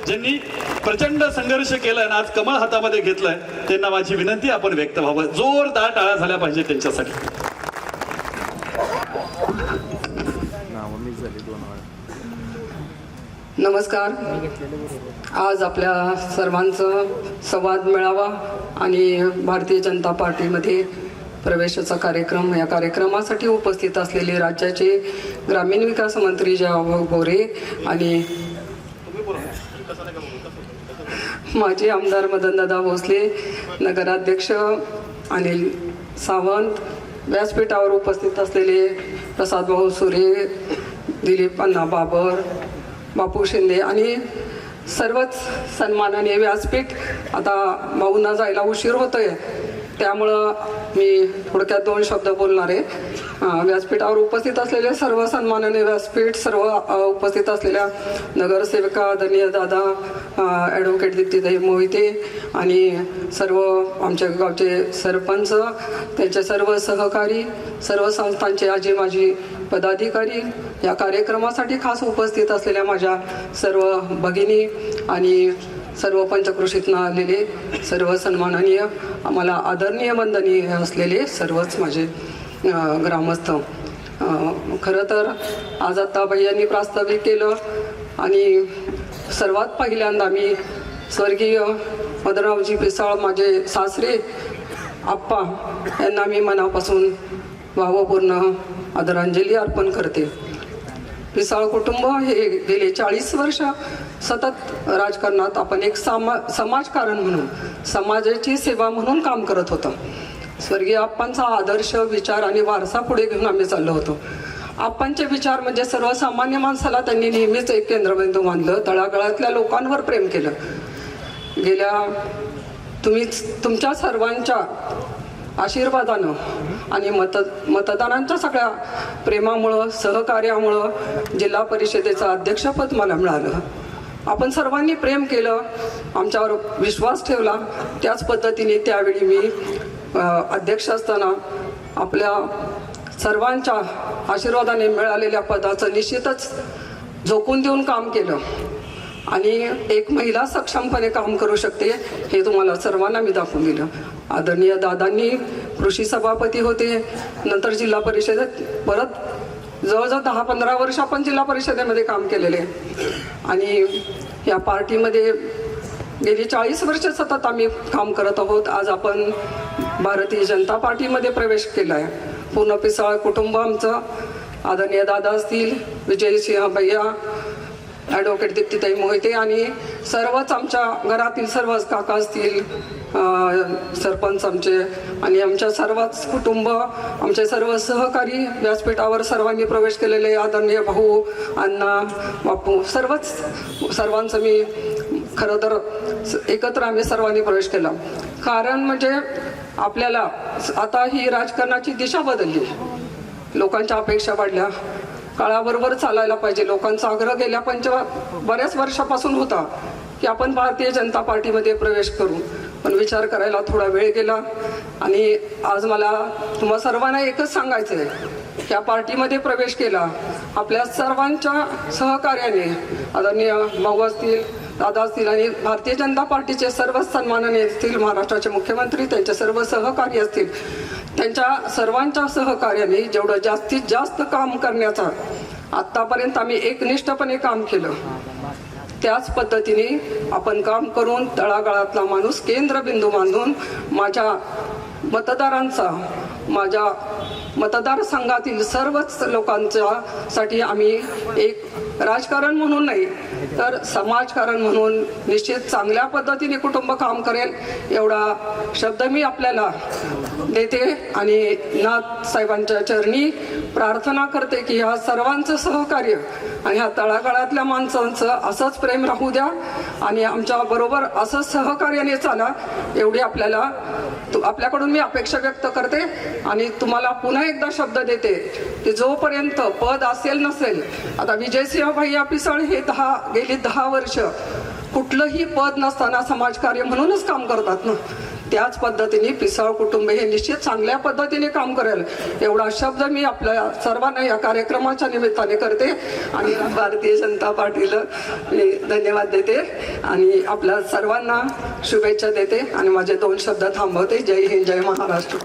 ज्यांनी प्रचंड संघर्ष केलाय आणि आज कमळ हातामध्ये घेतलंय, त्यांना माझी विनंती आपण व्यक्त व्हावं, जोरदार टाळ्या झाल्या पाहिजे त्यांच्यासाठी. नमस्कार. आज आपल्या सर्वांचं संवाद मेळावा आणि भारतीय जनता पार्टीमध्ये प्रवेशाचा कार्यक्रम, या कार्यक्रमासाठी उपस्थित असलेले राज्याचे ग्रामीण विकास मंत्री जयभाऊ गोरे आणि माजी आमदार मदनदादा भोसले, नगराध्यक्ष अनिल सावंत, व्यासपीठावर उपस्थित असलेले प्रसादभाऊ सुरे, दिलीप अण्णा बाबर, बापू शिंदे आणि सर्वच सन्माननीय व्यासपीठ. आता भाऊंना जायला उशीर होतोय, त्यामुळं मी थोडक्यात 2 शब्द बोलणार आहे. व्यासपीठावर उपस्थित असलेले सर्व सन्माननीय व्यासपीठ, सर्व उपस्थित असलेल्या नगरसेविका आदरणीय दादा, ॲडव्होकेट दीप्तीताई मोहिते आणि सर्व आमच्या गावचे सरपंच, त्यांचे सर्व सहकारी, सर्व संस्थांचे आजी माजी पदाधिकारी, या कार्यक्रमासाठी खास उपस्थित असलेल्या माझ्या सर्व भगिनी आणि सर्व पंचक्रोशीतनं आलेले सर्व सन्माननीय, आम्हाला आदरणीय वंदनीय असलेले सर्वच माझे ग्रामस्थ. खरं तर आज आता भैयांनी प्रास्ताविक केलं आणि सर्वात पहिल्यांदा मी स्वर्गीय मदनरावजी पिसाळ, माझे सासरे आप्पा, यांना मी मनापासून भावपूर्ण आदरांजली अर्पण करते. पिसाळ कुटुंब हे गेले 40 वर्ष सतत राजकारणात आपण एक समाजकारण म्हणून, समाजाची सेवा म्हणून काम करत होतो. स्वर्गीय आप्पांचा आदर्श, विचार आणि वारसा पुढे घेऊन आम्ही चाललो होतो. आप्पांचे विचार म्हणजे सर्वसामान्य माणसाला त्यांनी नेहमीच एक केंद्रबिंदू मानलं, तळागाळातल्या लोकांवर प्रेम केलं. गेल्या तुमच्या सर्वांच्या आशीर्वादानं आणि मतदारांच्या सगळ्या प्रेमामुळं, सहकार्यामुळं जिल्हा परिषदेचं अध्यक्षपद मला मिळालं. आपण सर्वांनी प्रेम केलं, आमच्यावर विश्वास ठेवला. त्याच पद्धतीने त्यावेळी मी अध्यक्ष असताना आपल्या सर्वांच्या आशीर्वादाने मिळालेल्या पदाचं निश्चितच झोकून देऊन काम केलं आणि एक महिला सक्षमपणे काम करू शकते हे तुम्हाला सर्वांना मी दाखवून दिलं. आदरणीय दादांनी कृषी सभापती होते, नंतर जिल्हा परिषदेत परत जवळजवळ 10-15 वर्ष आपण जिल्हा परिषदेमध्ये काम केलेले आणि या पार्टीमध्ये गेली 40 वर्ष सतत आम्ही काम करत आहोत. आज आपण भारतीय जनता पार्टीमध्ये प्रवेश केला आहे. पूर्ण पिसाळ कुटुंब आमचं, आदरणीय दादा असतील, विजयसिंह भैया, ॲडव्होकेट दीप्तीताई मोहिते आणि सर्वच आमच्या घरातील सर्वच काका असतील, सरपंच आमचे आणि आमच्या सर्वच कुटुंब, आमचे सर्व सहकारी, व्यासपीठावर सर्वांनी प्रवेश केलेले आदरणीय भाऊ, अण्णा, बापू, सर्वांचं मी खरं तर एकत्र आम्ही सर्वांनी प्रवेश केला. कारण म्हणजे आपल्याला आता ही राजकारणाची दिशा बदलली, लोकांच्या अपेक्षा वाढल्या, काळाबरोबर चालायला पाहिजे. लोकांचा आग्रह गेल्या बऱ्याच वर्षापासून होता की आपण भारतीय जनता पार्टीमध्ये प्रवेश करू, पण विचार करायला थोडा वेळ गेला आणि आज मला तुम्हा सर्वांना एकच सांगायचं आहे, या पार्टीमध्ये प्रवेश केला आपल्या सर्वांच्या सहकार्याने. आदरणीय भाऊ असतील, दादा असतील आणि भारतीय जनता पार्टीचे सर्व सन्माननीय असतील, महाराष्ट्राचे मुख्यमंत्री, त्यांचे सर्व सहकारी असतील, त्यांच्या सर्वांच्या सहकार्याने जेवढं जास्तीत जास्त काम करण्याचा आत्तापर्यंत आम्ही एकनिष्ठपणे काम केलं, त्याच पद्धतीने आपण काम करून तळागाळातला माणूस केंद्रबिंदू मानून माझ्या मतदारांचा, माझ्या मतदारसंघातील सर्वच लोकांच्या साठी आम्ही एक राजकारण म्हणून नाही तर समाजकारण म्हणून निश्चित चांगल्या पद्धतीने कुटुंब काम करेल एवढा शब्द मी आपल्याला देते आणि नाथ साहेबांच्या चरणी प्रार्थना करते की ह्या सर्वांचं सहकार्य आणि ह्या तळागाळातल्या माणसांचं असंच प्रेम राहू द्या आणि आमच्या बरोबर असंच सहकार्याने चाला, एवढी आपल्याकडून मी अपेक्षा व्यक्त करते. आणि तुम्हाला पुन्हा एकदा शब्द देते की जोपर्यंत पद असेल नसेल, आता विजयसिंह भैया पिसाळ हे गेली 10 वर्ष कुठलंही पद नसताना समाजकार्य म्हणूनच काम करतात ना, त्याच पद्धतीने पिसाळ कुटुंब हे निश्चित चांगल्या पद्धतीने काम करेल एवढा शब्द मी आपल्या सर्वांना या कार्यक्रमाच्या निमित्ताने करते आणि भारतीय जनता पार्टीला मी धन्यवाद देते. आणि आपल्या सर्वांना शुभेच्छा देते आणि माझे 2 शब्द थांबवते. जय हिंद, जय महाराष्ट्र.